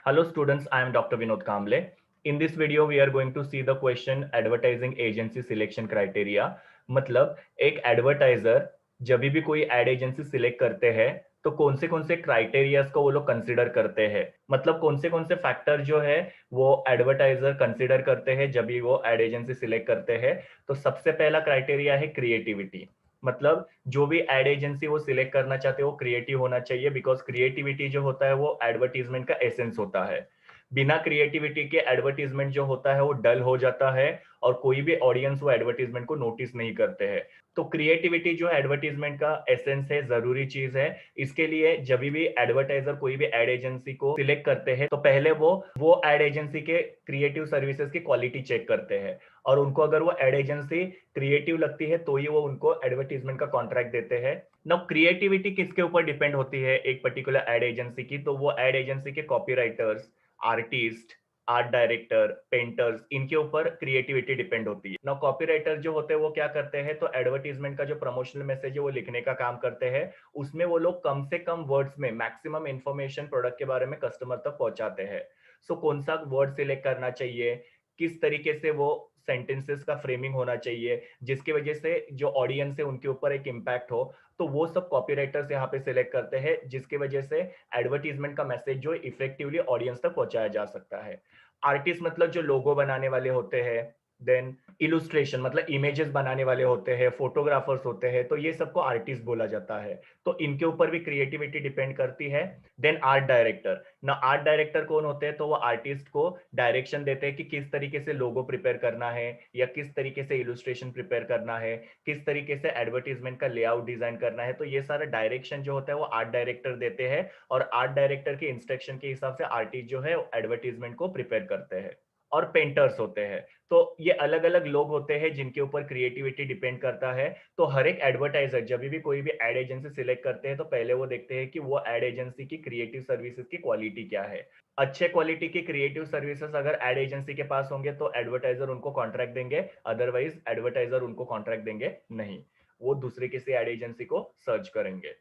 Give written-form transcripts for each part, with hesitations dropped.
Hello students, I am Dr. Vinod Kamble. In this video, we are going to see the question advertising agency selection criteria. मतलब एक advertiser जब भी कोई ad agency select करते हैं तो कौन से क्राइटेरियाज को वो लोग कंसिडर करते हैं, मतलब कौन से फैक्टर जो है वो एडवर्टाइजर कंसिडर करते हैं जब भी वो एड एजेंसी सिलेक्ट करते हैं। तो सबसे पहला क्राइटेरिया है क्रिएटिविटी। मतलब जो भी एड एजेंसी वो सिलेक्ट करना चाहते हैं वो क्रिएटिव होना चाहिए, बिकॉज क्रिएटिविटी जो होता है वो एडवर्टीजमेंट का एसेंस होता है। बिना क्रिएटिविटी के एडवर्टीजमेंट जो होता है वो डल हो जाता है और कोई भी ऑडियंस वो एडवर्टीजमेंट को नोटिस नहीं करते हैं। तो क्रिएटिविटी जो एडवर्टीजमेंट का एसेंस है, जरूरी चीज है। इसके लिए जब भी एडवर्टाइजर कोई भी एड एजेंसी को सिलेक्ट करते हैं तो पहले वो एड एजेंसी के क्रिएटिव सर्विसेज की क्वालिटी चेक करते हैं, और उनको अगर वो एड एजेंसी क्रिएटिव लगती है तो ही वो उनको एडवर्टीजमेंट का कॉन्ट्रैक्ट देते हैं। नाउ क्रिएटिविटी किसके ऊपर डिपेंड होती है एक पर्टिकुलर एड एजेंसी की, तो वो एड एजेंसी के copywriters, artist, art director, painters, इनके ऊपर क्रिएटिविटी डिपेंड होती है। नाउ कॉपीराइटर जो होते हैं वो क्या करते हैं, तो एडवर्टीजमेंट का जो प्रमोशनल मैसेज है वो लिखने का काम करते हैं। उसमें वो लोग कम से कम वर्ड्स में मैक्सिमम इंफॉर्मेशन प्रोडक्ट के बारे में कस्टमर तक पहुंचाते हैं। सो कौन सा वर्ड सिलेक्ट करना चाहिए, किस तरीके से वो सेंटेंसेस का फ्रेमिंग होना चाहिए जिसकी वजह से जो ऑडियंस है उनके ऊपर एक इम्पैक्ट हो, तो वो सब कॉपीराइटर्स यहाँ पे सिलेक्ट करते हैं जिसकी वजह से एडवर्टीजमेंट का मैसेज जो इफेक्टिवली ऑडियंस तक पहुंचाया जा सकता है। आर्टिस्ट मतलब जो लोगो बनाने वाले होते हैं, देन इलुस्ट्रेशन मतलब इमेजेस बनाने वाले होते हैं, फोटोग्राफर्स होते हैं, तो ये सबको आर्टिस्ट बोला जाता है। तो इनके ऊपर भी क्रिएटिविटी डिपेंड करती है। देन आर्ट डायरेक्टर ना, आर्ट डायरेक्टर कौन होते हैं, तो वो आर्टिस्ट को डायरेक्शन देते हैं कि किस तरीके से लोगो प्रिपेयर करना है या किस तरीके से इलुस्ट्रेशन प्रिपेयर करना है, किस तरीके से एडवर्टीजमेंट का लेआउट डिजाइन करना है। तो ये सारा डायरेक्शन जो होता है वो आर्ट डायरेक्टर देते हैं, और आर्ट डायरेक्टर के इंस्ट्रक्शन के हिसाब से आर्टिस्ट जो है एडवर्टीजमेंट को प्रिपेयर करते हैं। और पेंटर्स होते हैं। तो ये अलग अलग लोग होते हैं जिनके ऊपर क्रिएटिविटी डिपेंड करता है। तो हर एक एडवर्टाइजर जब भी कोई भी एड एजेंसी सिलेक्ट करते हैं तो पहले वो देखते हैं कि वो एड एजेंसी की क्रिएटिव सर्विसेज की क्वालिटी क्या है। अच्छे क्वालिटी की क्रिएटिव सर्विसेज अगर एड एजेंसी के पास होंगे तो एडवर्टाइजर उनको कॉन्ट्रैक्ट देंगे, अदरवाइज एडवर्टाइजर उनको कॉन्ट्रैक्ट देंगे नहीं, वो दूसरे किसी एड एजेंसी को सर्च करेंगे।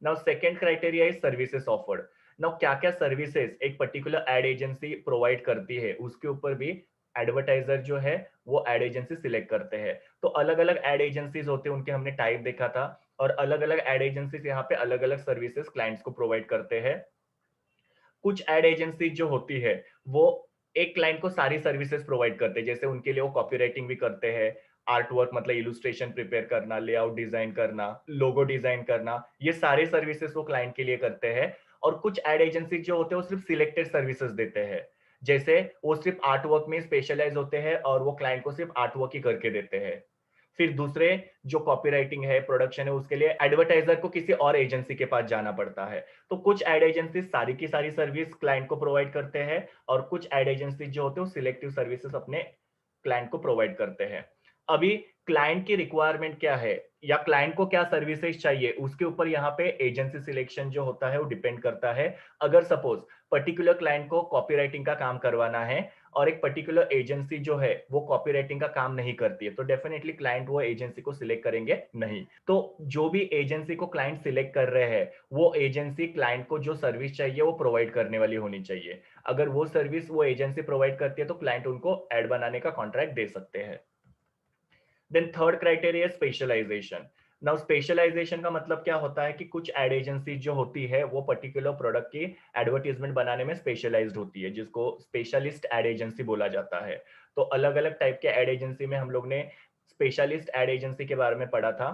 Now second criteria is services offered. Now क्या क्या सर्विसेज एक पर्टिकुलर एड एजेंसी प्रोवाइड करती है उसके ऊपर भी एडवर्टाइजर जो है वो एड एजेंसी सिलेक्ट करते हैं। तो अलग अलग एड एजेंसीज होते हैं, उनके हमने टाइप देखा था, और अलग अलग एड एजेंसीज यहाँ पे अलग अलग सर्विसेज क्लाइंट्स को प्रोवाइड करते हैं। कुछ एड एजेंसी जो होती है वो एक क्लाइंट को सारी सर्विसेज प्रोवाइड करते हैं, जैसे उनके लिए वो कॉपी राइटिंग भी करते हैं, आर्ट वर्क मतलब इलुस्ट्रेशन प्रिपेयर करना, लेआउट डिजाइन करना, लोगो डिजाइन करना, ये सारे सर्विसेज वो क्लाइंट के लिए करते हैं। और कुछ एड एजेंसी जो होते हैं वो सिर्फ सिलेक्टेड सर्विसेज देते हैं, जैसे वो सिर्फ आर्ट वर्क में स्पेशलाइज होते हैं और वो क्लाइंट को सिर्फ आर्ट वर्क ही करके देते हैं। फिर दूसरे जो कॉपीराइटिंग है, प्रोडक्शन है, उसके लिए एडवर्टाइजर को किसी और एजेंसी के पास जाना पड़ता है। तो कुछ एड एजेंसी सारी की सारी सर्विस क्लाइंट को प्रोवाइड करते हैं, और कुछ एड एजेंसी जो होते हैं वो सिलेक्टिव सर्विसेज अपने क्लाइंट को प्रोवाइड करते हैं। अभी क्लाइंट की रिक्वायरमेंट क्या है या क्लाइंट को क्या सर्विसेज चाहिए उसके ऊपर यहाँ पे एजेंसी सिलेक्शन जो होता है वो डिपेंड करता है। अगर सपोज पर्टिकुलर क्लाइंट को कॉपीराइटिंग का काम करवाना है और एक पर्टिकुलर एजेंसी जो है वो कॉपीराइटिंग का काम नहीं करती है, तो डेफिनेटली क्लाइंट वो एजेंसी को सिलेक्ट करेंगे नहीं। तो जो भी एजेंसी को क्लाइंट सिलेक्ट कर रहे हैं वो एजेंसी क्लाइंट को जो सर्विस चाहिए वो प्रोवाइड करने वाली होनी चाहिए। अगर वो सर्विस वो एजेंसी प्रोवाइड करती है तो क्लाइंट उनको एड बनाने का कॉन्ट्रैक्ट दे सकते हैं। Then third criteria specialization. Now specialization का मतलब क्या होता है कि कुछ एड एजेंसी जो होती है वो पर्टिकुलर प्रोडक्ट की एडवर्टीजमेंट बनाने में स्पेशलाइज्ड होती है, जिसको स्पेशलिस्ट एड एजेंसी बोला जाता है। तो अलग अलग टाइप के एड एजेंसी में हम लोग ने स्पेशलिस्ट एड एजेंसी के बारे में पढ़ा था।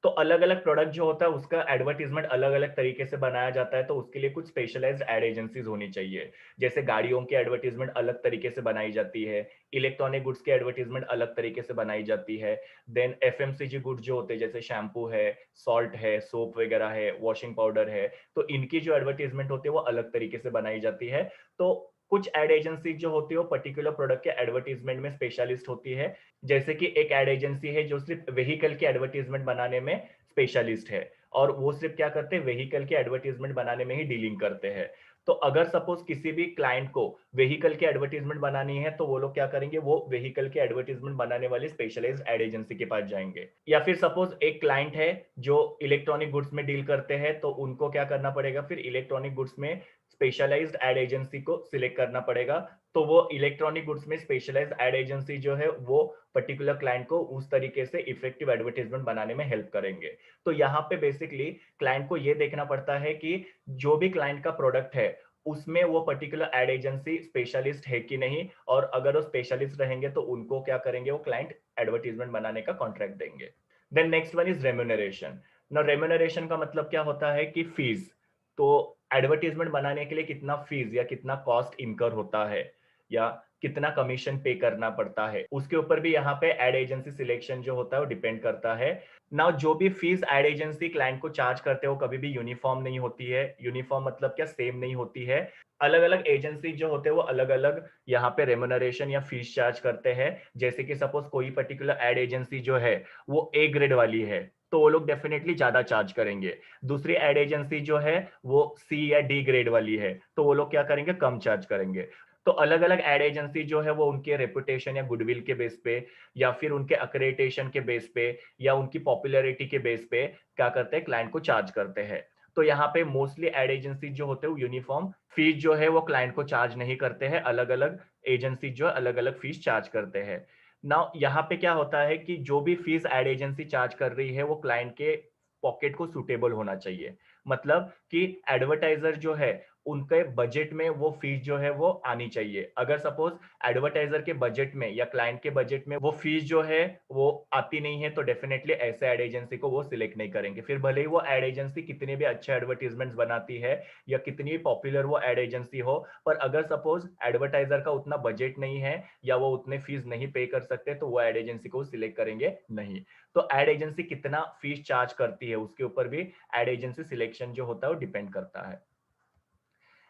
तो अलग अलग प्रोडक्ट जो होता है उसका एडवर्टीजमेंट अलग अलग तरीके से बनाया जाता है, तो उसके लिए कुछ स्पेशलाइज्ड एड एजेंसीज होनी चाहिए। जैसे गाड़ियों की एडवर्टीजमेंट अलग तरीके से बनाई जाती है, इलेक्ट्रॉनिक गुड्स की एडवर्टीजमेंट अलग तरीके से बनाई जाती है। देन एफएमसीजी गुड्स जो होते हैं जैसे शैम्पू है, सॉल्ट है, सोप वगैरह है, वॉशिंग पाउडर है, तो इनकी जो एडवर्टीजमेंट होती है वो अलग तरीके से बनाई जाती है। तो कुछ एड एजेंसी जो होती है वो पर्टिकुलर प्रोडक्ट के एडवर्टीजमेंट में स्पेशलिस्ट होती है। जैसे कि एक एड एजेंसी है जो सिर्फ व्हीकल की एडवर्टीजमेंट बनाने में स्पेशलिस्ट है, और वो सिर्फ क्या करते हैं, व्हीकल के एडवर्टीजमेंट बनाने में ही डीलिंग करते हैं। तो अगर सपोज किसी भी क्लाइंट को व्हीकल की एडवर्टीजमेंट बनानी है तो वो लोग क्या करेंगे, वो व्हीकल की एडवर्टीजमेंट बनाने वाली स्पेशलाइज्ड एड एजेंसी के पास जाएंगे। या फिर सपोज एक क्लाइंट है जो इलेक्ट्रॉनिक गुड्स में डील करते हैं तो उनको क्या करना पड़ेगा, फिर इलेक्ट्रॉनिक गुड्स में स्पेशलाइज्ड एड एजेंसी को सिलेक्ट करना पड़ेगा। तो वो इलेक्ट्रॉनिक गुड्स में स्पेशलाइज्ड एड एजेंसी जो है वो पर्टिकुलर क्लाइंट को उस तरीके से इफेक्टिव एडवर्टाइजमेंट बनाने में हेल्प करेंगे। तो यहाँ पे बेसिकली क्लाइंट को ये देखना पड़ता है कि जो भी क्लाइंट का प्रोडक्ट है उसमें वो पर्टिकुलर एड एजेंसी स्पेशलिस्ट है कि नहीं, और अगर वो स्पेशलिस्ट रहेंगे तो उनको क्या करेंगे, वो क्लाइंट एडवर्टाइजमेंट बनाने का कॉन्ट्रैक्ट देंगे। Then next one is remuneration. ना रेम्यूनरेशन का मतलब क्या होता है कि फीस। तो एडवर्टाइजमेंट बनाने के लिए कितना फीस या कितना कॉस्ट इनकर होता है या कितना कमीशन पे करना पड़ता है, उसके ऊपर भी यहाँ पे एड एजेंसी सिलेक्शन जो होता है वो डिपेंड करता है। ना जो भी फीस एड एजेंसी क्लाइंट को चार्ज करते हो कभी भी यूनिफॉर्म नहीं होती है। यूनिफॉर्म मतलब क्या, सेम नहीं होती है। अलग अलग एजेंसी जो होते हैं वो अलग अलग यहाँ पे रेम्यूनरेशन या फीस चार्ज करते हैं। जैसे कि सपोज कोई पर्टिकुलर एड एजेंसी जो है वो ए ग्रेड वाली है तो वो लोग डेफिनेटली ज्यादा चार्ज करेंगे। दूसरी एड एजेंसी जो है वो सी या डी ग्रेड वाली है तो वो लोग क्या करेंगे, कम चार्ज करेंगे। तो अलग अलग एड एजेंसी जो है वो उनके रेपुटेशन या गुडविल के बेस पे या फिर उनके अक्रेडिटेशन के बेस पे या उनकी पॉपुलैरिटी के बेस पे क्या करते हैं, क्लाइंट को चार्ज करते हैं। तो यहाँ पे मोस्टली एड एजेंसी जो होते हैं यूनिफॉर्म फीस जो है वो क्लाइंट को चार्ज नहीं करते हैं। अलग अलग एजेंसी जो है अलग अलग फीस चार्ज करते हैं। नाउ यहाँ पे क्या होता है कि जो भी फीस एड एजेंसी चार्ज कर रही है वो क्लाइंट के पॉकेट को सुटेबल होना चाहिए। मतलब कि एडवर्टाइजर जो है उनके बजट में वो फीस जो है वो आनी चाहिए। अगर सपोज एडवर्टाइजर के बजट में या क्लाइंट के बजट में वो फीस जो है वो आती नहीं है तो डेफिनेटली ऐसे एड एजेंसी को वो सिलेक्ट नहीं करेंगे। फिर भले ही वो एड एजेंसी कितने भी अच्छे एडवर्टीजमेंट्स बनाती है या कितनी भी पॉपुलर वो एड एजेंसी हो, पर अगर सपोज एडवर्टाइजर का उतना बजट नहीं है या वो उतने फीस नहीं पे कर सकते तो वो एड एजेंसी को सिलेक्ट करेंगे नहीं। तो एड एजेंसी कितना फीस चार्ज करती है उसके ऊपर भी एड एजेंसी सिलेक्शन जो होता है वो डिपेंड करता है।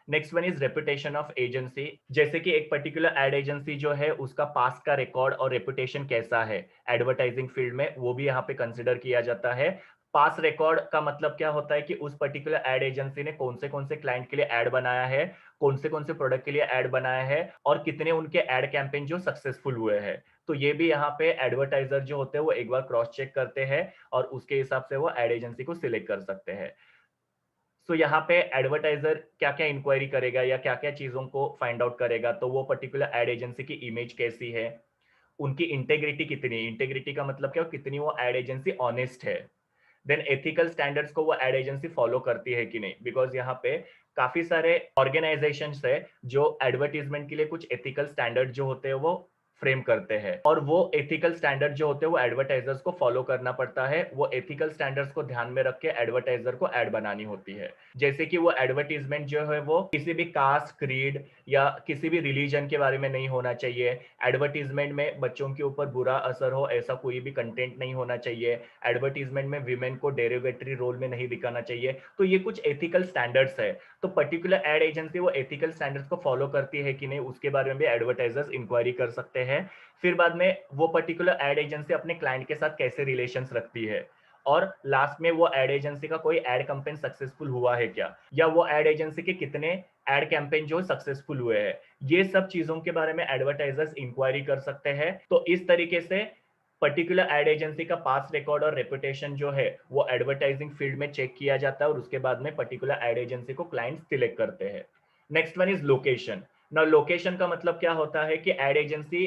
Next one is reputation of agency. जैसे कि एक पर्टिकुलर एड एजेंसी जो है उसका पास का रिकॉर्ड और रेपुटेशन कैसा है एडवर्टाइजिंग फील्ड में, वो भी यहाँ पे कंसिडर किया जाता है। पास रिकॉर्ड का मतलब क्या होता है कि उस पर्टिकुलर एड एजेंसी ने कौन से क्लाइंट के लिए एड बनाया है, कौन से प्रोडक्ट के लिए एड बनाया है और कितने उनके एड कैंपेन जो सक्सेसफुल हुए हैं। तो ये भी यहाँ पे एडवर्टाइजर जो होते हैं वो एक बार क्रॉस चेक करते हैं और उसके हिसाब से वो एड एजेंसी को सिलेक्ट कर सकते हैं। सो यहाँ पे एडवर्टाइजर क्या क्या इंक्वायरी करेगा या क्या क्या चीजों को फाइंड आउट करेगा, तो वो पर्टिकुलर एड एजेंसी की इमेज कैसी है, उनकी इंटेग्रिटी कितनी है। इंटेग्रिटी का मतलब क्या, कितनी वो एड एजेंसी ऑनेस्ट है। देन एथिकल स्टैंडर्ड्स को वो एड एजेंसी फॉलो करती है कि नहीं, बिकॉज यहाँ पे काफी सारे ऑर्गेनाइजेशंस है जो एडवर्टीजमेंट के लिए कुछ एथिकल स्टैंडर्ड जो होते हैं वो फ्रेम करते हैं और वो एथिकल स्टैंडर्ड जो होते हैं वो एडवर्टाइजर्स को फॉलो करना पड़ता है। वो एथिकल स्टैंडर्ड्स को ध्यान में रख के एडवर्टाइजर को एड बनानी होती है। जैसे कि वो एडवर्टीजमेंट जो है वो किसी भी कास्ट, क्रीड या किसी भी रिलीजन के बारे में नहीं होना चाहिए। एडवर्टीजमेंट में बच्चों के ऊपर बुरा असर हो ऐसा कोई भी कंटेंट नहीं होना चाहिए। एडवर्टीजमेंट में विमेन को डेरिवेटरी रोल में नहीं दिखाना चाहिए। तो ये कुछ एथिकल स्टैंडर्ड्स है। तो पर्टिकुलर एड एजेंसी वो एथिकल स्टैंडर्ड्स को फॉलो करती है कि नहीं उसके बारे में भी एडवर्टाइजर्स इंक्वायरी कर सकते हैं। फिर बाद में वो पर्टिकुलर एड एजेंसी अपने क्लाइंट के साथ कैसे रिलेशंस रखती है और लास्ट में वो एड एजेंसी का कोई एड कैंपेन सक्सेसफुल हुआ है क्या, या वो एड एजेंसी के कितने एड कैंपेन जो सक्सेसफुल हुए हैं। ये सब चीजों के बारे में एडवर्टाइजर्स इंक्वायरी कर सकते हैं। तो इस तरीके से पर्टिकुलर एड एजेंसी का पास रिकॉर्ड और रेपुटेशन जो है वो एडवर्टाइजिंग फील्ड में चेक किया जाता है और उसके बाद में पर्टिकुलर एड एजेंसी को क्लाइंट सिलेक्ट करते हैं। Next one is location. ना लोकेशन का मतलब क्या होता है कि एड एजेंसी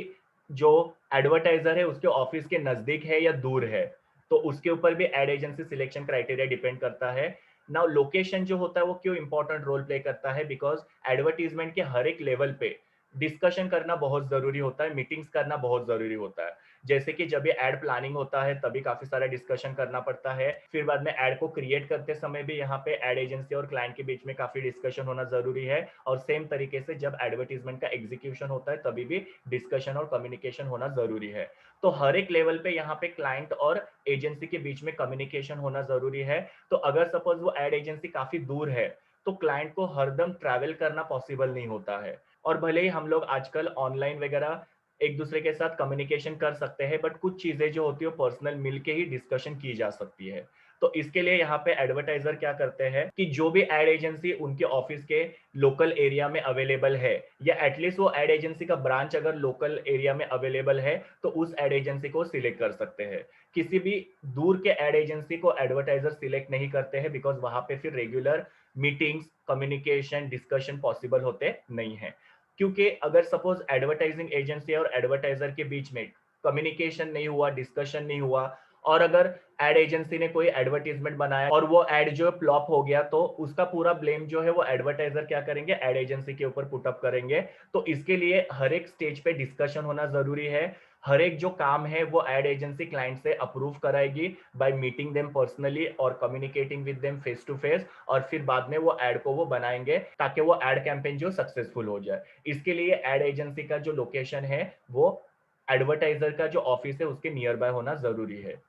जो एडवर्टाइजर है उसके ऑफिस के नजदीक है या दूर है, तो उसके ऊपर भी ad agency selection criteria depend करता है। नाउ लोकेशन जो होता है वो क्यों इंपॉर्टेंट रोल प्ले करता है, बिकॉज एडवर्टीजमेंट के हर एक लेवल पे डिस्कशन करना बहुत जरूरी होता है, मीटिंग्स करना बहुत जरूरी होता है। जैसे कि जब ये एड प्लानिंग होता है तभी काफी सारा डिस्कशन करना पड़ता है। फिर बाद में एड को क्रिएट करते समय भी यहाँ पे एड एजेंसी और क्लाइंट के बीच में काफी डिस्कशन होना जरूरी है। और सेम तरीके से जब एडवर्टीजमेंट का एग्जीक्यूशन होता है तभी भी डिस्कशन और कम्युनिकेशन होना जरूरी है। तो हर एक लेवल पे यहाँ पे क्लाइंट और एजेंसी के बीच में कम्युनिकेशन होना जरूरी है। तो अगर सपोज वो एड एजेंसी काफी दूर है तो क्लाइंट को हरदम ट्रैवल करना पॉसिबल नहीं होता है। और भले ही हम लोग आजकल ऑनलाइन वगैरह एक दूसरे के साथ कम्युनिकेशन कर सकते हैं, बट कुछ चीजें जो होती है पर्सनल मिलके ही डिस्कशन की जा सकती है। तो इसके लिए यहाँ पे एडवर्टाइजर क्या करते हैं कि जो भी एड एजेंसी उनके ऑफिस के लोकल एरिया में अवेलेबल है या एटलीस्ट वो एड एजेंसी का ब्रांच अगर लोकल एरिया में अवेलेबल है तो उस एड एजेंसी को सिलेक्ट कर सकते हैं। किसी भी दूर के एड एजेंसी को एडवर्टाइजर सिलेक्ट नहीं करते हैं, बिकॉज वहां पे फिर regular meetings, communication, discussion possible होते नहीं है। क्योंकि अगर सपोज एडवर्टाइजिंग एजेंसी और एडवर्टाइजर के बीच में कम्युनिकेशन नहीं हुआ, डिस्कशन नहीं हुआ, और अगर एड एजेंसी ने कोई एडवर्टीजमेंट बनाया और वो एड जो फ्लॉप हो गया, तो उसका पूरा ब्लेम जो है वो एडवर्टाइजर क्या करेंगे, एड एजेंसी के ऊपर पुट अप करेंगे। तो इसके लिए हर एक स्टेज पे डिस्कशन होना जरूरी है। हर एक जो काम है वो एड एजेंसी क्लाइंट से अप्रूव कराएगी बाय मीटिंग देम पर्सनली और communicating with them face to face, और फिर बाद में वो एड को वो बनाएंगे ताकि वो एड कैंपेन जो सक्सेसफुल हो जाए। इसके लिए एड एजेंसी का जो लोकेशन है वो एडवर्टाइजर का जो ऑफिस है उसके नियर बाय होना जरूरी है।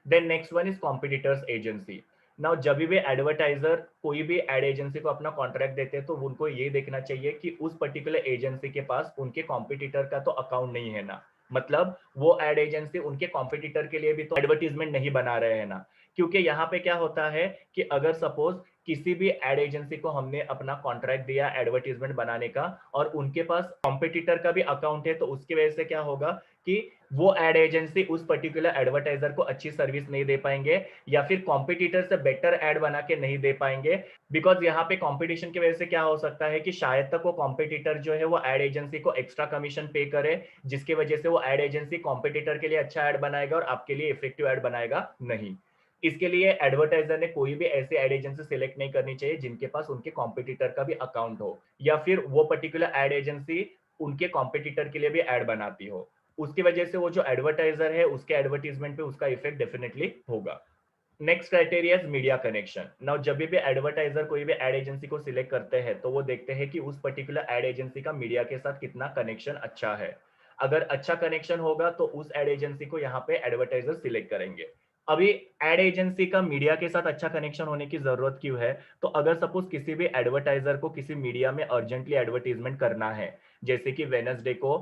Then next one is competitors agency. Now जब भी एडवर्टाइजर कोई भी एड एजेंसी को अपना कॉन्ट्रैक्ट देते हैं तो उनको ये देखना चाहिए कि उस पर्टिकुलर एजेंसी के पास उनके कॉम्पिटिटर का तो अकाउंट नहीं है ना, मतलब वो एड एजेंसी उनके कॉम्पिटिटर के लिए भी तो एडवर्टीजमेंट नहीं बना रहे हैं ना। क्योंकि यहाँ पे क्या होता है कि अगर सपोज किसी भी एड एजेंसी को हमने अपना कॉन्ट्रैक्ट दिया एडवर्टीजमेंट बनाने का और उनके पास कॉम्पिटिटर का भी अकाउंट है, तो उसकी वजह से क्या होगा कि वो एड एजेंसी उस पर्टिकुलर एडवर्टाइजर को अच्छी सर्विस नहीं दे पाएंगे या फिर कॉम्पिटिटर से बेटर एड बना के नहीं दे पाएंगे। बिकॉज यहाँ पे कंपटीशन की वजह से क्या हो सकता है कि शायद तक वो कॉम्पिटिटर जो है वो एड एजेंसी को एक्स्ट्रा कमीशन पे करे, जिसकी वजह से वो एड एजेंसी कॉम्पिटिटर के लिए अच्छा एड बनाएगा और आपके लिए इफेक्टिव एड बनाएगा नहीं। इसके लिए एडवर्टाइजर ने कोई भी ऐसी एड एजेंसी सिलेक्ट नहीं करनी चाहिए जिनके पास उनके कॉम्पिटिटर का भी अकाउंट हो, या फिर वो पर्टिकुलर एड एजेंसी उनके कॉम्पिटिटर के लिए भी एड बनाती हो। उसकी वजह से वो जो एडवर्टाइजर है उसके एडवर्टीजमेंट पे उसका इफेक्ट डेफिनेटली होगा। Next criteria is media connection. Now जब भी एडवर्टाइजर कोई भी एड एजेंसी को सिलेक्ट करते हैं तो वो देखते हैं कि उस पर्टिकुलर एड एजेंसी का मीडिया के साथ कितना कनेक्शन अच्छा है। अगर अच्छा कनेक्शन होगा तो उस एड एजेंसी को यहाँ पे एडवर्टाइजर सिलेक्ट करेंगे। अभी एड एजेंसी का मीडिया के साथ अच्छा कनेक्शन होने की जरूरत क्यों है? तो अगर सपोज किसी भी एडवर्टाइजर को किसी मीडिया में अर्जेंटली एडवर्टीजमेंट करना है, जैसे कि वेनसडे को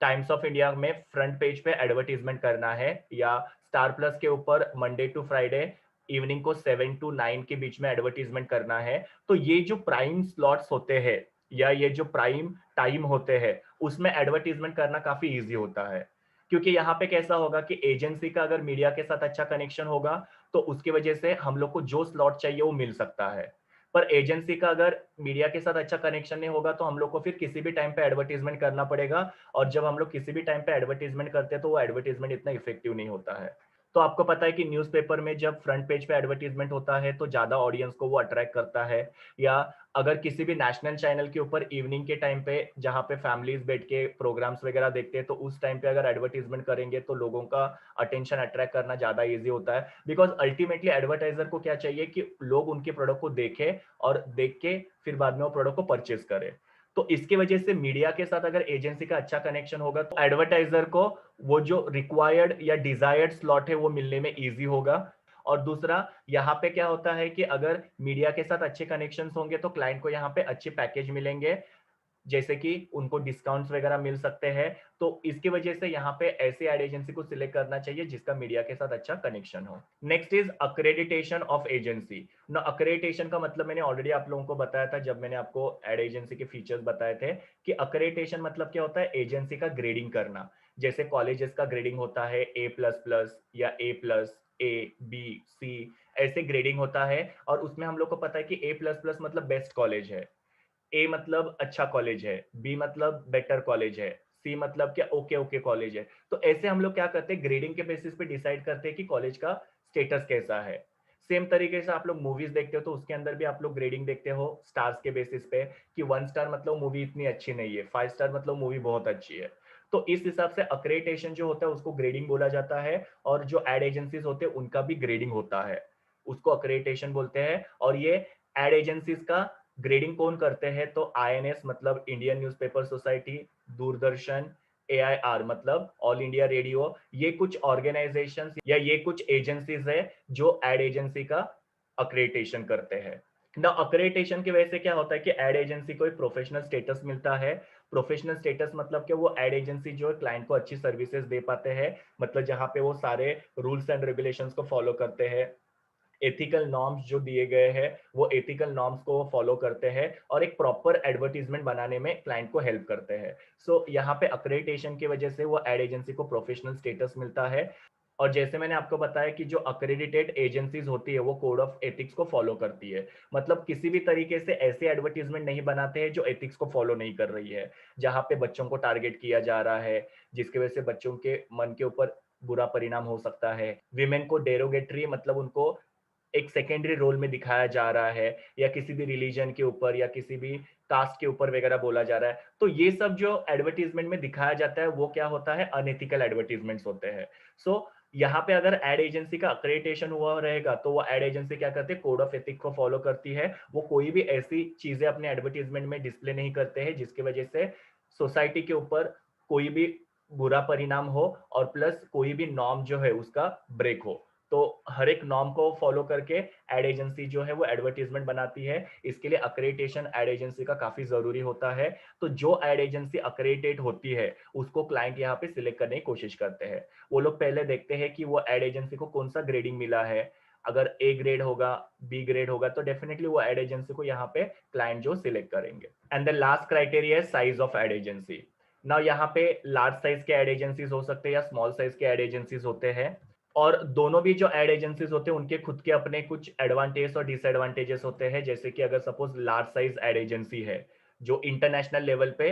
टाइम्स ऑफ इंडिया में फ्रंट पेज पे एडवर्टीजमेंट करना है, या स्टार प्लस के ऊपर मंडे टू फ्राइडे इवनिंग को 7 to 9 के बीच में एडवर्टीजमेंट करना है, तो ये जो प्राइम स्लॉट्स होते हैं या ये जो प्राइम टाइम होते हैं उसमें एडवर्टीजमेंट करना काफी इजी होता है। क्योंकि यहाँ पे कैसा होगा कि एजेंसी का अगर मीडिया के साथ अच्छा कनेक्शन होगा तो उसकी वजह से हम लोग को जो स्लॉट चाहिए वो मिल सकता है। पर एजेंसी का अगर मीडिया के साथ अच्छा कनेक्शन नहीं होगा तो हम लोग को फिर किसी भी टाइम पे एडवर्टीजमेंट करना पड़ेगा, और जब हम लोग किसी भी टाइम पे एडवर्टीजमेंट करते हैं तो वो एडवर्टीजमेंट इतना इफेक्टिव नहीं होता है। तो आपको पता है कि न्यूज़पेपर में जब फ्रंट पेज पे एडवर्टीजमेंट होता है तो ज्यादा ऑडियंस को वो अट्रैक्ट करता है, या अगर किसी भी नेशनल चैनल के ऊपर इवनिंग के टाइम पे जहां पे फैमिलीज बैठ के प्रोग्राम्स वगैरह देखते हैं तो उस टाइम पे अगर एडवर्टीजमेंट करेंगे तो लोगों का अटेंशन अट्रैक्ट करना ज्यादा इजी होता है। बिकॉज अल्टीमेटली एडवर्टाइजर को क्या चाहिए कि लोग उनके प्रोडक्ट को देखें और देख के फिर बाद में वो प्रोडक्ट को परचेज करें। तो इसकी वजह से मीडिया के साथ अगर एजेंसी का अच्छा कनेक्शन होगा तो एडवर्टाइजर को वो जो रिक्वायर्ड या डिजायर्ड स्लॉट है वो मिलने में इजी होगा। और दूसरा यहाँ पे क्या होता है कि अगर मीडिया के साथ अच्छे कनेक्शंस होंगे तो क्लाइंट को यहाँ पे अच्छे पैकेज मिलेंगे, जैसे कि उनको डिस्काउंट्स वगैरह मिल सकते हैं। तो इसकी वजह से यहाँ पे ऐसी एड एजेंसी को सिलेक्ट करना चाहिए जिसका मीडिया के साथ अच्छा कनेक्शन हो। Next is accreditation of agency. ना अक्रेडिटेशन का मतलब मैंने ऑलरेडी आप लोगों को बताया था जब मैंने आपको एड एजेंसी के फीचर्स बताए थे कि अक्रेडिटेशन मतलब क्या होता है, एजेंसी का ग्रेडिंग करना। जैसे कॉलेजेस का ग्रेडिंग होता है A++ या A+, A, B, C, ऐसे ग्रेडिंग होता है। और उसमें हम लोग को पता है कि A++ मतलब बेस्ट कॉलेज है, ए मतलब अच्छा कॉलेज है, बी मतलब बेटर कॉलेज है, सी मतलब क्या ओके ओके कॉलेज है। तो ऐसे हम लोग क्या करते हैं, ग्रेडिंग के बेसिस पे डिसाइड करते हैं कि कॉलेज का स्टेटस कैसा है। सेम तरीके से आप लोग मूवीज देखते हो तो उसके अंदर भी आप लोग ग्रेडिंग देखते हो स्टार्स के बेसिस पे कि 1 स्टार मतलब मूवी इतनी अच्छी नहीं है, 5 स्टार मतलब मूवी बहुत अच्छी है। तो इस हिसाब से अक्रेडिटेशन जो होता है उसको ग्रेडिंग बोला जाता है, और जो एड एजेंसीज होते हैं उनका भी ग्रेडिंग होता है, उसको अक्रेडिटेशन बोलते हैं। और ये एड एजेंसीज का ग्रेडिंग कौन करते हैं, तो आईएनएस मतलब Indian newspaper society, Doordarshan, AIR मतलब ऑल इंडिया रेडियो, ये कुछ ऑर्गेनाइजेशंस या ये कुछ एजेंसीज है जो एड एजेंसी का अक्रेडिटेशन करते हैं। ना अक्रेडिटेशन की वजह से क्या होता है कि एड एजेंसी को एक प्रोफेशनल स्टेटस मिलता है। प्रोफेशनल स्टेटस मतलब कि वो एड एजेंसी जो है क्लाइंट को अच्छी सर्विसेज दे पाते हैं, मतलब जहां पे वो सारे रूल्स एंड रेगुलेशंस को फॉलो करते हैं, एथिकल नॉर्म्स जो दिए गए हैं वो एथिकल नॉर्म्स को फॉलो करते हैं और एक प्रॉपर एडवर्टीजमेंट बनाने में क्लाइंट को हेल्प करते हैं। सो यहाँ पे अक्रेडिटेशन की वजह से वो एड एजेंसी को प्रोफेशनल स्टेटस मिलता है। और जैसे मैंने आपको बताया कि जो अक्रेडिटेड एजेंसीज होती है वो कोड ऑफ एथिक्स को फॉलो करती है। मतलब किसी भी तरीके से ऐसे एडवर्टीजमेंट नहीं बनाते हैं जो एथिक्स को फॉलो नहीं कर रही है, जहां पे बच्चों को टारगेट किया जा रहा है, जिसकी वजह से बच्चों के मन के ऊपर बुरा परिणाम हो सकता है। विमेन को डेरोगेटरी मतलब उनको एक सेकेंडरी रोल में दिखाया जा रहा है, या किसी भी रिलीजन के ऊपर या किसी भी कास्ट के ऊपर वगैरह बोला जा रहा है। तो ये सब जो एडवर्टीजमेंट में दिखाया जाता है वो क्या होता है, अनएथिकल एडवर्टीजमेंट्स होते हैं। सो यहाँ पे अगर एड एजेंसी का अक्रेडिटेशन हुआ रहेगा तो वो एड एजेंसी क्या करती है, कोड ऑफ एथिक को फॉलो करती है। वो कोई भी ऐसी चीजें अपने एडवर्टीजमेंट में डिस्प्ले नहीं करते हैं जिसकी वजह से सोसाइटी के ऊपर कोई भी बुरा परिणाम हो, और प्लस कोई भी नॉर्म जो है उसका ब्रेक हो। तो हर एक नॉर्म को फॉलो करके एड एजेंसी जो है वो एडवर्टीजमेंट बनाती है। इसके लिए अक्रेडिटेशन एड एजेंसी का काफी जरूरी होता है। तो जो एड एजेंसी अक्रेडिटेड होती है उसको क्लाइंट यहाँ पे सिलेक्ट करने की कोशिश करते हैं। वो लोग पहले देखते हैं कि वो एड एजेंसी को कौन सा ग्रेडिंग मिला है। अगर ए ग्रेड होगा, बी ग्रेड होगा, तो डेफिनेटली वो एड एजेंसी को यहाँ पे क्लाइंट जो सिलेक्ट करेंगे। एंड द लास्ट क्राइटेरिया है साइज ऑफ एड एजेंसी। ना यहाँ पे लार्ज साइज के एड एजेंसीज हो सकते हैं या स्मॉल साइज के एड एजेंसीज होते हैं। और दोनों भी जो एड एजेंसीज होते हैं उनके खुद के अपने कुछ एडवांटेज और डिसएडवांटेजेस होते हैं। जैसे कि अगर suppose large size ad agency है जो इंटरनेशनल लेवल पे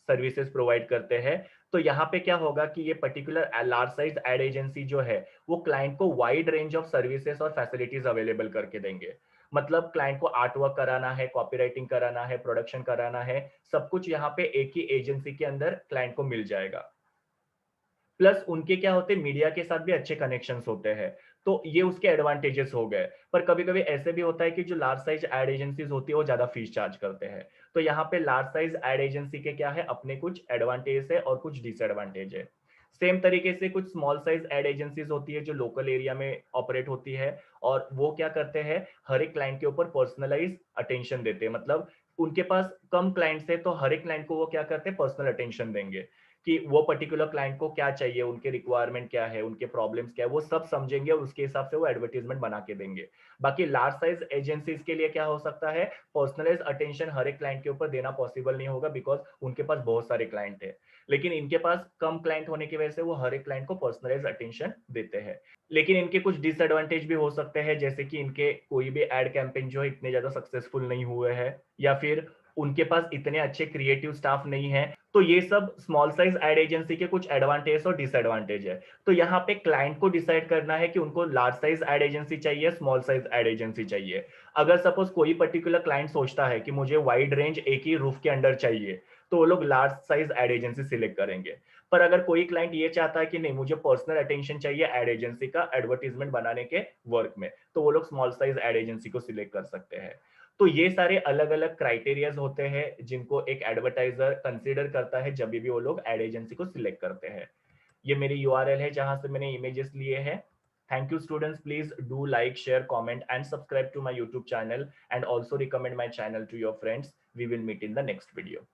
सर्विसेज प्रोवाइड करते हैं, तो यहाँ पे क्या होगा कि ये particular large size ad agency जो है वो क्लाइंट को वाइड रेंज ऑफ सर्विसेज और फैसिलिटीज अवेलेबल करके देंगे। मतलब क्लाइंट को आर्ट वर्क कराना है, कॉपीराइटिंग कराना है, प्रोडक्शन कराना है, सब कुछ यहाँ पे एक ही एजेंसी के अंदर क्लाइंट को मिल जाएगा। प्लस उनके क्या होते हैं, मीडिया के साथ भी अच्छे कनेक्शंस होते हैं। तो ये उसके एडवांटेजेस हो गए। पर कभी कभी ऐसे भी होता है कि जो लार्ज साइज एड एजेंसीज होती है वो ज्यादा फीस चार्ज करते हैं। तो यहाँ पे लार्ज साइज एड एजेंसी के क्या है, अपने कुछ एडवांटेज है और कुछ डिसएडवांटेज है। सेम तरीके से कुछ स्मॉल साइज एड एजेंसीज होती है जो लोकल एरिया में ऑपरेट होती है, और वो क्या करते हैं, हर एक क्लाइंट के ऊपर पर्सनलाइज अटेंशन देते हैं। मतलब उनके पास कम क्लाइंट्स है तो हर एक क्लाइंट को वो क्या करते हैं, पर्सनल अटेंशन देंगे कि वो पर्टिकुलर क्लाइंट को क्या चाहिए, उनके रिक्वायरमेंट क्या है, उनके प्रॉब्लम्स क्या है, वो सब समझेंगे और उसके हिसाब से वो एडवर्टीजमेंट बना के देंगे। बाकी लार्ज साइज एजेंसीज के लिए क्या हो सकता है, पर्सनलाइज अटेंशन हर एक क्लाइंट के ऊपर देना पॉसिबल नहीं होगा, बिकॉज उनके पास बहुत सारे क्लाइंट है। लेकिन इनके पास कम क्लाइंट होने की वजह से वो हर एक क्लाइंट को पर्सनलाइज अटेंशन देते हैं। लेकिन इनके कुछ डिसएडवांटेज भी हो सकते हैं, जैसे कि इनके कोई भी एड कैंपेन जो है इतने ज्यादा सक्सेसफुल नहीं हुए हैं, या फिर उनके पास इतने अच्छे क्रिएटिव स्टाफ नहीं है। तो ये सब स्मॉल साइज एड एजेंसी के कुछ एडवांटेज और डिसएडवांटेज है। तो यहाँ पे क्लाइंट को डिसाइड करना है कि उनको लार्ज साइज एड एजेंसी चाहिए, स्मॉल साइज एड एजेंसी चाहिए। अगर सपोज कोई पर्टिकुलर क्लाइंट सोचता है कि मुझे वाइड रेंज एक ही रूफ के अंडर चाहिए, तो वो लोग large size ad agency select करेंगे। पर अगर कोई क्लाइंट ये चाहता है कि नहीं, मुझे पर्सनल अटेंशन चाहिए एड एजेंसी का एडवर्टीजमेंट बनाने के वर्क में, तो वो लोग स्मॉल साइज एड एजेंसी को सिलेक्ट कर सकते हैं। तो ये सारे अलग अलग क्राइटेरियाज होते हैं जिनको एक एडवर्टाइजर कंसीडर करता है जब भी वो लोग एड एजेंसी को सिलेक्ट करते हैं। ये मेरी यूआरएल है जहां से मैंने इमेजेस लिए हैं। Thank you students, please do like, share, comment and subscribe to my YouTube channel, and also recommend my channel to your friends. We will meet in the next video.